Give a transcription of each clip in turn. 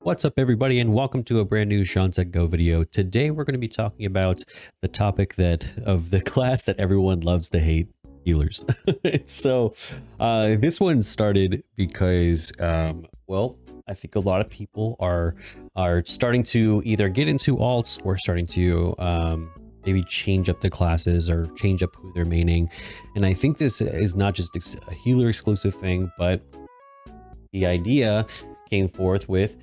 What's up, everybody, and welcome to a brand new ShawnSetGO video. Today we're going to be talking about the topic of the class that everyone loves to hate, healers. So this one started because well, I think a lot of people are starting to either get into alts or starting to maybe change up the classes or change up who they're maining. And I think this is not just a healer exclusive thing, but the idea came forth with,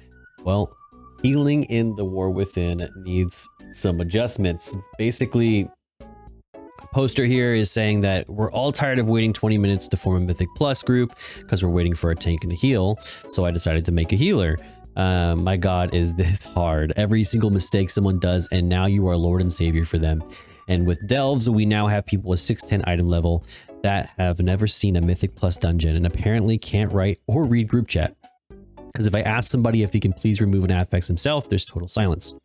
well, healing in the War Within needs some adjustments. Basically, a poster here is saying that we're all tired of waiting 20 minutes to form a Mythic Plus group because we're waiting for a tank and a heal. So I decided to make a healer. My God, is this hard? Every single mistake someone does, and now you are Lord and Savior for them. And with Delves, we now have people with 610 item level that have never seen a Mythic Plus dungeon and apparently can't write or read group chat. Because if I ask somebody if he can please remove an affix himself, there's total silence.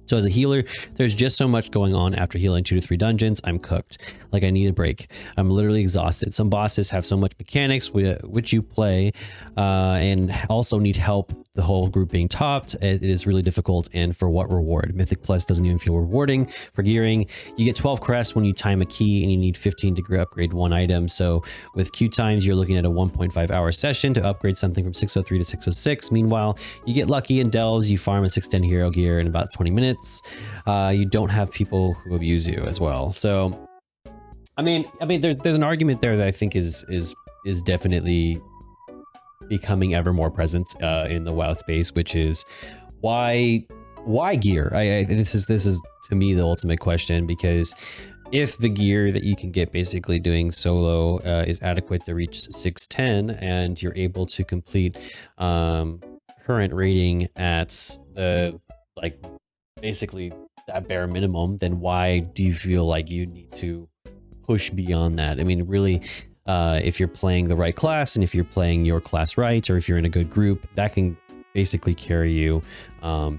So as a healer, there's just so much going on after healing 2 to 3 dungeons. I'm cooked. Like I need a break. I'm literally exhausted. Some bosses have so much mechanics which you play and also need help. The whole group being topped, it is really difficult. And for what reward? Mythic Plus doesn't even feel rewarding for gearing. You get 12 crests when you time a key and you need 15 to upgrade one item. So with queue times, you're looking at a 1.5 hour session to upgrade something from 603 to 606. Meanwhile, you get lucky in Delves, you farm a 610 hero gear in about 20 minutes. You don't have people who abuse you as well. So, I mean, there's an argument there that I think is definitely becoming ever more present in the WoW space, which is why gear? This is to me the ultimate question, because if the gear that you can get basically doing solo is adequate to reach 610 and you're able to complete current rating at the basically that bare minimum, then why do you feel like you need to push beyond that? I mean, really, if you're playing the right class and if you're playing your class right, or if you're in a good group, that can basically carry you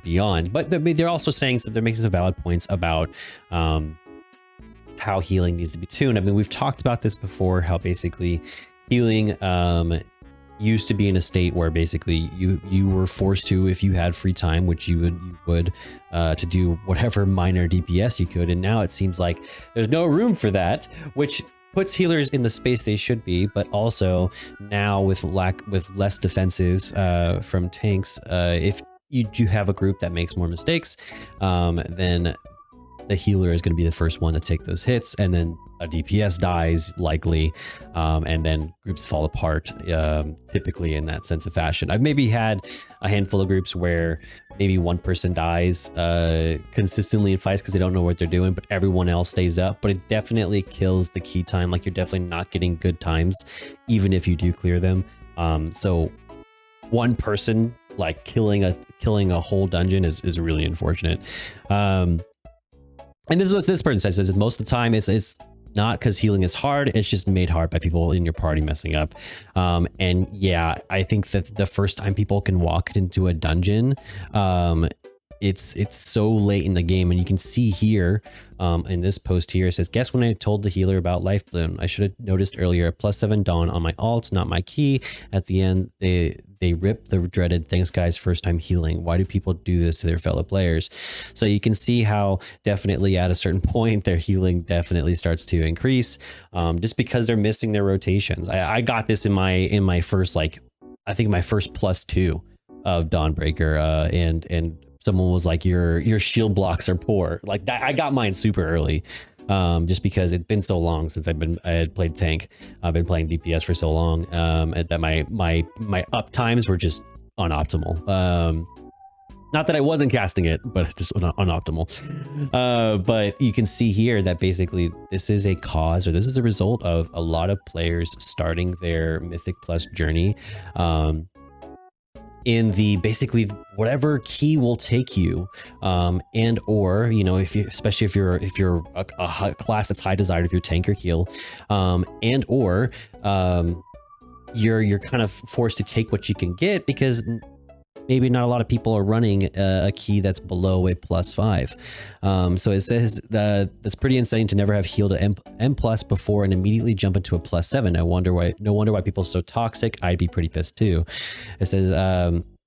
beyond. But they're also saying, so they're making some valid points about how healing needs to be tuned. I mean, we've talked about this before, how basically healing used to be in a state where basically you were forced to, if you had free time, which you would to do whatever minor DPS you could. And now it seems like there's no room for that, which puts healers in the space they should be, but also now with less defensives from tanks, if you do have a group that makes more mistakes, then the healer is going to be the first one to take those hits, and then a DPS dies likely, and then groups fall apart, typically in that sense of fashion. I've maybe had a handful of groups where maybe one person dies consistently in fights because they don't know what they're doing, but everyone else stays up. But it definitely kills the key time. Like, you're definitely not getting good times, even if you do clear them. So one person like killing a whole dungeon is really unfortunate. And this is what this person says, is most of the time it's not because healing is hard, it's just made hard by people in your party messing up. And yeah, I think that the first time people can walk into a dungeon, it's so late in the game. And you can see here in this post here, it says, guess when I told the healer about Life Bloom? I should have noticed earlier. +7 Dawn on my alt, not my key. At the end, they rip the dreaded thanks guys first time healing. Why do people do this to their fellow players? So you can see how definitely at a certain point their healing definitely starts to increase, just because they're missing their rotations. I got this in my first, I think my first +2 of Dawnbreaker, and someone was like, your shield blocks are poor. Like that, I got mine super early. Just because it'd been so long since I had played tank. I've been playing DPS for so long, that my up times were just unoptimal. Not that I wasn't casting it, but just unoptimal. But you can see here that basically this is a cause, or this is a result of a lot of players starting their Mythic Plus journey, in the basically whatever key will take you, and or, you know, especially if you're a class that's high desired, if you're tank or heal, and or you're kind of forced to take what you can get because maybe not a lot of people are running a key that's below a +5. So it says that that's pretty insane to never have healed a M+ before and immediately jump into a +7. No wonder why people are so toxic. I'd be pretty pissed too. It says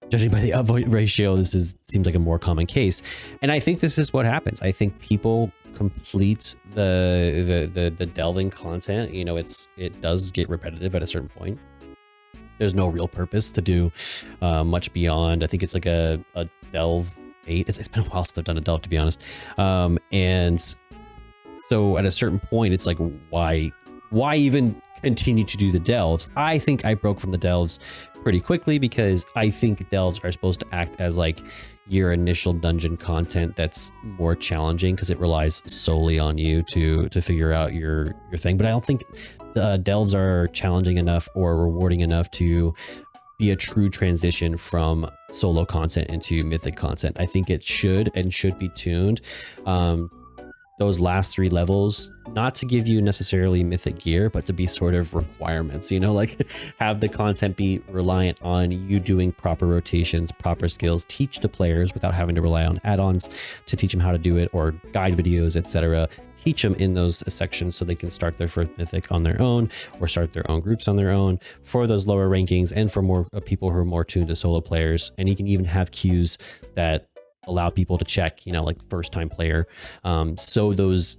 judging by the upvote ratio, seems like a more common case. And I think this is what happens. I think people complete the delving content. You know, it does get repetitive at a certain point. There's no real purpose to do much beyond. I think it's like a delve 8. It's been a while since I've done a delve, to be honest. And so at a certain point, it's like, why even continue to do the delves? I think I broke from the delves pretty quickly because I think delves are supposed to act as like your initial dungeon content that's more challenging because it relies solely on you to figure out your thing. But I don't think delves are challenging enough or rewarding enough to be a true transition from solo content into mythic content. I think it should be tuned. Those last 3 levels, not to give you necessarily mythic gear, but to be sort of requirements, you know, like have the content be reliant on you doing proper rotations, proper skills, teach the players without having to rely on add-ons to teach them how to do it, or guide videos, etc. Teach them in those sections so they can start their first mythic on their own or start their own groups on their own for those lower rankings and for more people who are more tuned to solo players. And you can even have queues that allow people to check, you know, like first time player. So those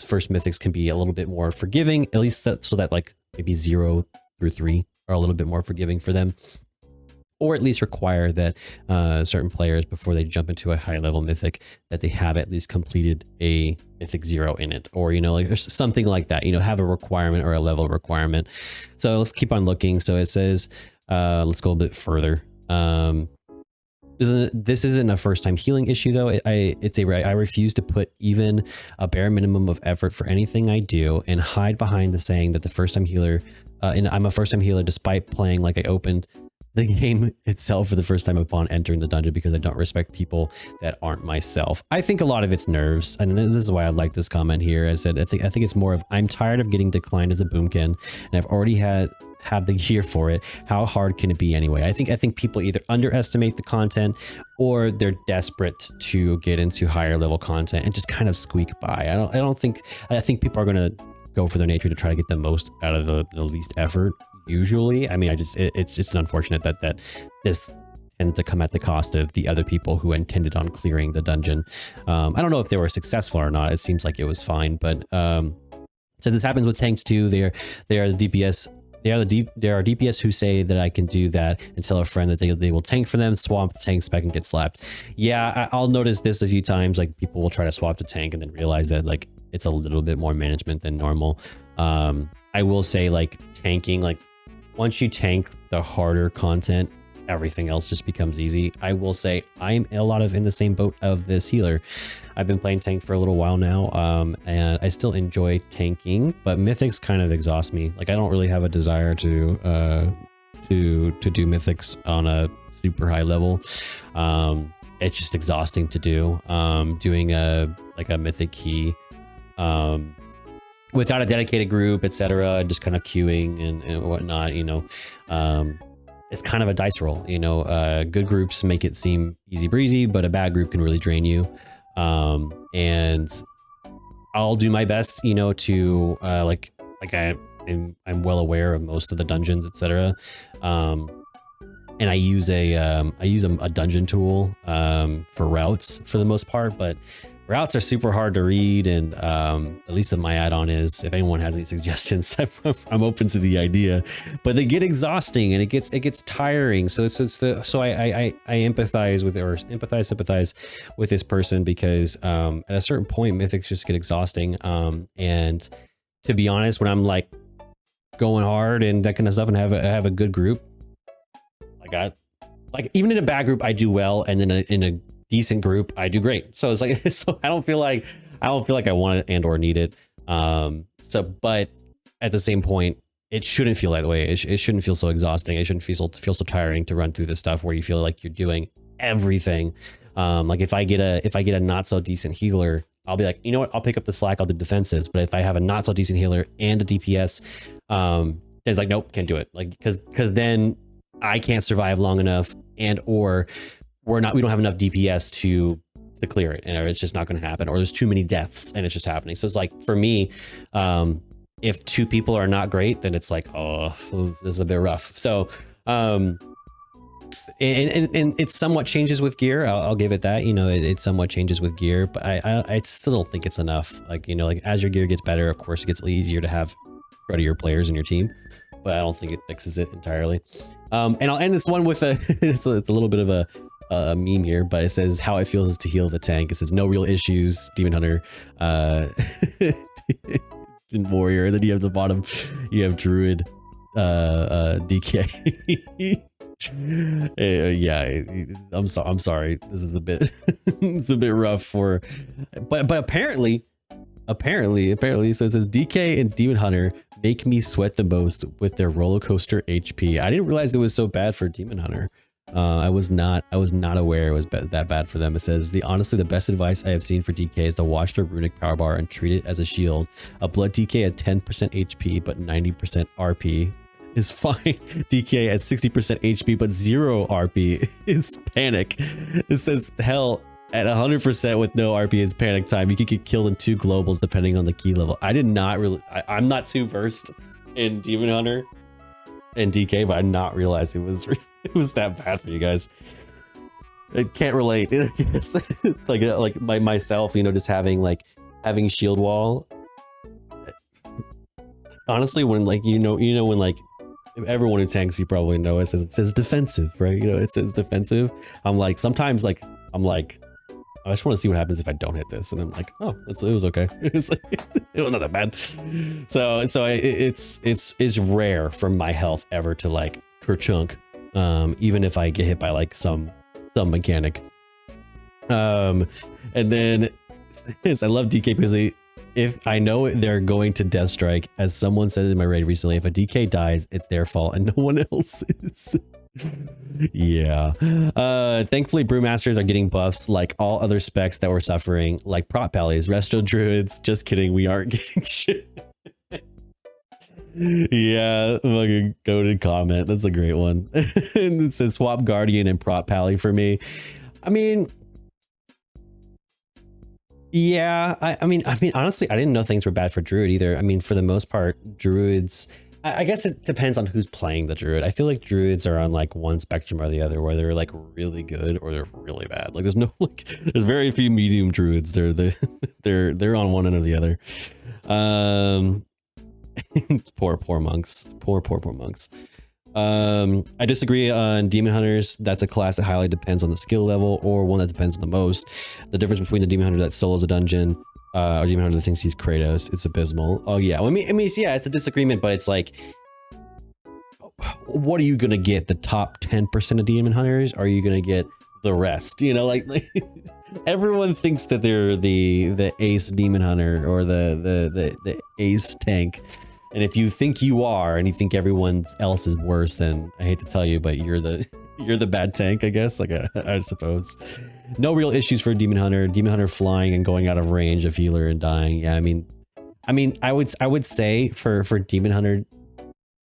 first mythics can be a little bit more forgiving, at least so that like maybe 0 through 3 are a little bit more forgiving for them, or at least require that certain players, before they jump into a high level mythic, that they have at least completed a mythic 0 in it, or, you know, like there's something like that, you know, have a requirement or a level requirement. So let's keep on looking. So it says, let's go a bit further. This isn't a first time healing issue though. I refuse to put even a bare minimum of effort for anything I do and hide behind the saying that the first time healer, and I'm a first time healer despite playing like I opened the game itself for the first time upon entering the dungeon because I don't respect people that aren't myself. I think a lot of it's nerves, and this is why I like this comment here. I said I think it's more of, I'm tired of getting declined as a boomkin, and I've already have the gear for it. How hard can it be anyway? I think people either underestimate the content or they're desperate to get into higher level content and just kind of squeak by. I think people are going to go for their nature to try to get the most out of the least effort. Usually, I mean, it's just unfortunate that this tends to come at the cost of the other people who intended on clearing the dungeon. I don't know if they were successful or not. It seems like it was fine, but so this happens with tanks too. They are the DPS. There are DPS who say that I can do that and tell a friend that they will tank for them, swap the tank spec and get slapped. Yeah, I'll notice this a few times. Like people will try to swap the tank and then realize that like it's a little bit more management than normal. I will say like tanking, like once you tank the harder content, everything else just becomes easy. I will say I'm a lot of in the same boat of this healer. I've been playing tank for a little while now, and I still enjoy tanking, but mythics kind of exhaust me. Like I don't really have a desire to do mythics on a super high level. It's just exhausting to do. Doing a mythic key without a dedicated group, etc., just kind of queuing and whatnot, you know. It's kind of a dice roll, you know. Good groups make it seem easy breezy, but a bad group can really drain you. And I'll do my best, you know, to I'm well aware of most of the dungeons, etc. And I use a dungeon tool for routes for the most part, but routes are super hard to read, and at least my add-on is, if anyone has any suggestions, I'm open to the idea. But they get exhausting and it gets tiring. So I sympathize with this person, because at a certain point mythics just get exhausting. And to be honest, when I'm like going hard and that kind of stuff and have a good group, like even in a bad group I do well, and then in a decent group I do great. So it's like, so I don't feel like I want it and or need it. But at the same point, it shouldn't feel that way. It shouldn't feel so exhausting. It shouldn't feel so tiring to run through this stuff where you feel like you're doing everything. Like if I get a not so decent healer, I'll be like, you know what, I'll pick up the slack, I'll do defenses. But if I have a not so decent healer and a DPS, then it's like, nope, can't do it. Like, because then I can't survive long enough, and or we don't have enough DPS to clear it, and it's just not going to happen, or there's too many deaths and it's just happening. So it's like, for me, if 2 people are not great, then it's like, oh, this is a bit rough. So and it somewhat changes with gear. I'll give it that. You know, it somewhat changes with gear, but I still don't think it's enough. Like, you know, like as your gear gets better, of course, it gets easier to have cruddier players in your team, but I don't think it fixes it entirely. And I'll end this one with a it's a little bit of a meme here, but it says how it feels to heal the tank. It says no real issues, Demon Hunter, Warrior. And then you have the bottom, you have Druid, DK. Yeah, I'm sorry. This is a bit it's a bit rough for, but apparently so it says DK and Demon Hunter make me sweat the most with their roller coaster HP. I didn't realize it was so bad for Demon Hunter. I was not aware it was that bad for them. It says honestly the best advice I have seen for DK is to watch their runic power bar and treat it as a shield. A blood DK at 10% HP but 90% RP is fine. DK at 60% HP but 0 RP is panic. It says hell, at 100% with no RP is panic time. You could get killed in 2 globals depending on the key level. I did not really, I'm not too versed in Demon Hunter and DK, but I did not realize it was that bad for you guys. I can't relate. like myself, you know, just having shield wall. Honestly, when like you know when like everyone who tanks, you probably know it says defensive, right? You know, it says defensive. I'm like sometimes like I'm like I just want to see what happens if I don't hit this, and I'm like, oh, it was okay. It's like, it was not that bad. So it's rare for my health ever to like kerchunk, even if I get hit by like some mechanic. And then I love DK because if I know they're going to death strike, as someone said in my raid recently, if a DK dies, it's their fault and no one else's. Yeah. Thankfully brewmasters are getting buffs like all other specs that were suffering, like prop pallies, resto druids. Just kidding, we aren't getting shit. Yeah, fucking goated comment. That's a great one. And it says swap guardian and prop pally for me. I mean, yeah, I mean honestly, I didn't know things were bad for druid either. I mean, for the most part, druids, I guess it depends on who's playing the druid. I feel like druids are on like one spectrum or the other, where they're like really good or they're really bad. Like there's no like, there's very few medium druids. They're on one end or the other. Poor monks. Poor monks. I disagree on Demon Hunters. That's a class that highly depends on the skill level, or one that depends on the most. The difference between the Demon Hunter that solos a dungeon or Demon Hunter that thinks he's Kratos, it's abysmal. Oh yeah, I mean, yeah, it's a disagreement, but it's like, what are you gonna get? The top 10% of Demon Hunters? Or are you gonna get the rest? You know, like everyone thinks that they're the ace Demon Hunter or the ace tank. And if you think you are, and you think everyone else is worse, then I hate to tell you, but you're the bad tank, I guess. Like I suppose. No real issues for Demon Hunter. Demon Hunter flying and going out of range of healer and dying. Yeah, I mean, I would say for Demon Hunter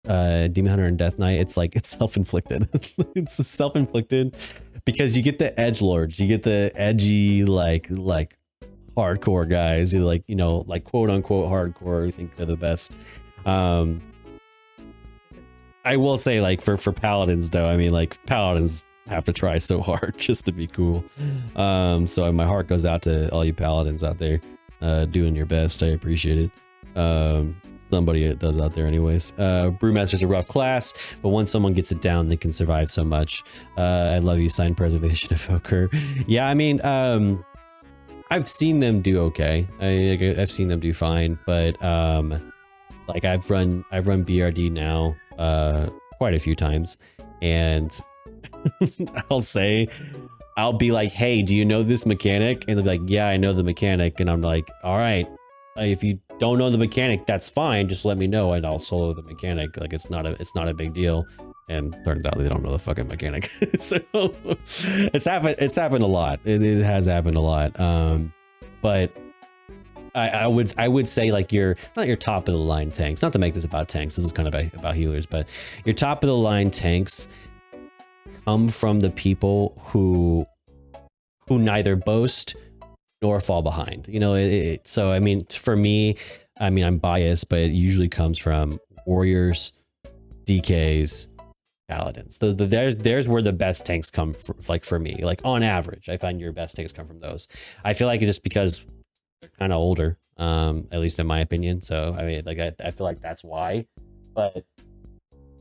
and Death Knight, it's like it's self-inflicted. It's self-inflicted because you get the edgelords, you get the edgy like hardcore guys who like, you know, like quote unquote hardcore, who think they're the best. I will say, like, for paladins though, I mean, like, paladins have to try so hard just to be cool. So my heart goes out to all you paladins out there doing your best. I appreciate it. Somebody does out there anyways. Brewmaster's a rough class, but once someone gets it down, they can survive so much. I love you, sign preservation evoker. Yeah, I mean, I've seen them do okay. I've seen them do fine, but like I've run BRD now quite a few times, and I'll be like, hey, do you know this mechanic? And they'll be like, yeah, I know the mechanic. And I'm like, all right, if you don't know the mechanic, that's fine, just let me know and I'll solo the mechanic. Like it's not a big deal. And turns out they don't know the fucking mechanic. So it's happened a lot. It has happened a lot. But I would say like not your top of the line tanks, not to make this about tanks, this is kind of about healers, but your top of the line tanks come from the people who neither boast nor fall behind, you know. So I mean, for me, I mean, I'm biased, but it usually comes from warriors, DKs, paladins. There's where the best tanks come from, like for me, like on average, I find your best tanks come from those. I feel like it's just because they're kind of older, at least in my opinion. So I mean, like I feel like that's why. But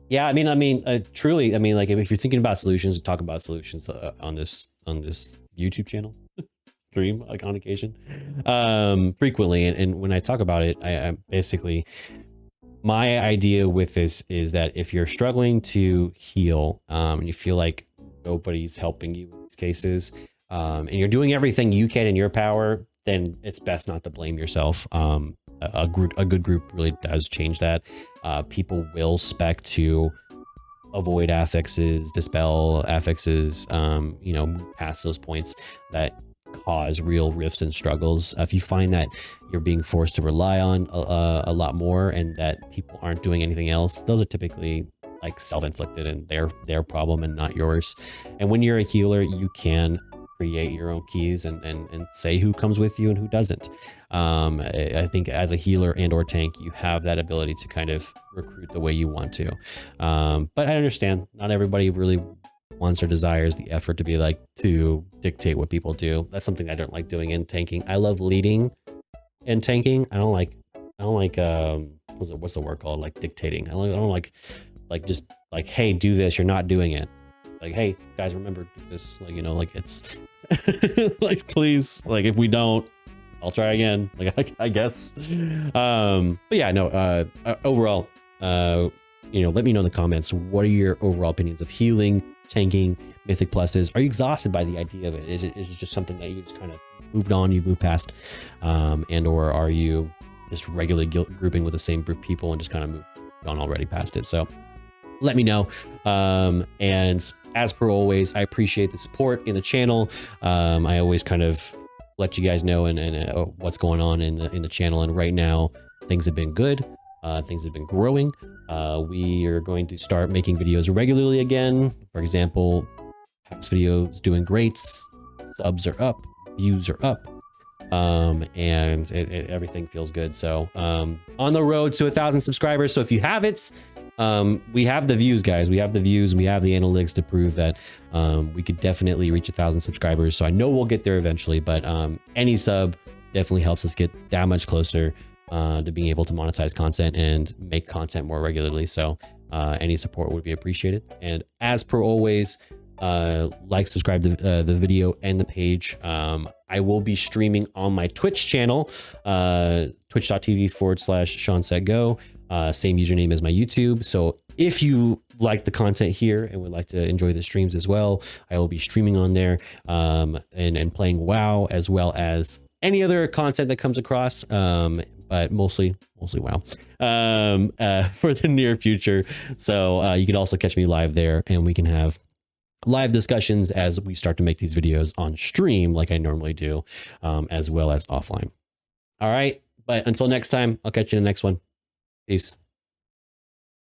yeah, I mean, truly, I mean, like if you're thinking about solutions, talk about solutions on this YouTube channel, stream like on occasion, frequently. And when I talk about it, I basically, my idea with this is that if you're struggling to heal, and you feel like nobody's helping you in these cases, and you're doing everything you can in your power, then it's best not to blame yourself. A good group really does change that. People will spec to avoid affixes, dispel affixes, you know, move past those points that cause real rifts and struggles. If you find that you're being forced to rely on a lot more and that people aren't doing anything else, those are typically like self-inflicted and their problem and not yours. And when you're a healer, you can create your own keys and say who comes with you and who doesn't. I think as a healer and or tank, you have that ability to kind of recruit the way you want to. But I understand not everybody really wants or desires the effort to be like to dictate what people do. That's something I don't like doing in tanking. I love leading in tanking. I don't like what's the word called, like dictating. I don't like just like, hey, do this, you're not doing it. Like, hey guys, remember, do this. Like, you know, like it's like, please, like if we don't, I'll try again. Like I guess. But yeah, no, overall, you know, let me know in the comments, what are your overall opinions of healing, tanking, mythic pluses? Are you exhausted by the idea of it? Is it just something that you just kind of moved on, you've moved past, and or are you just regularly grouping with the same group of people and just kind of moved on already past it? So let me know. And as per always, I appreciate the support in the channel. I always kind of let you guys know and what's going on in the channel. And right now, things have been good. Things have been growing. We are going to start making videos regularly again. For example, past videos doing great. Subs are up, views are up, and everything feels good. So on the road to 1,000 subscribers. So if you have it, we have the views, guys. We have the views. We have the analytics to prove that we could definitely reach 1,000 subscribers. So I know we'll get there eventually, but any sub definitely helps us get that much closer to being able to monetize content and make content more regularly. So any support would be appreciated. And as per always, like, subscribe to the video and the page. I will be streaming on my Twitch channel, twitch.tv/ShawnSetGo. Same username as my YouTube. So if you like the content here and would like to enjoy the streams as well, I will be streaming on there, and playing WoW, as well as any other content that comes across, but mostly WoW, for the near future. So you can also catch me live there, and we can have live discussions as we start to make these videos on stream like I normally do, as well as offline. All right, but until next time, I'll catch you in the next one. Peace.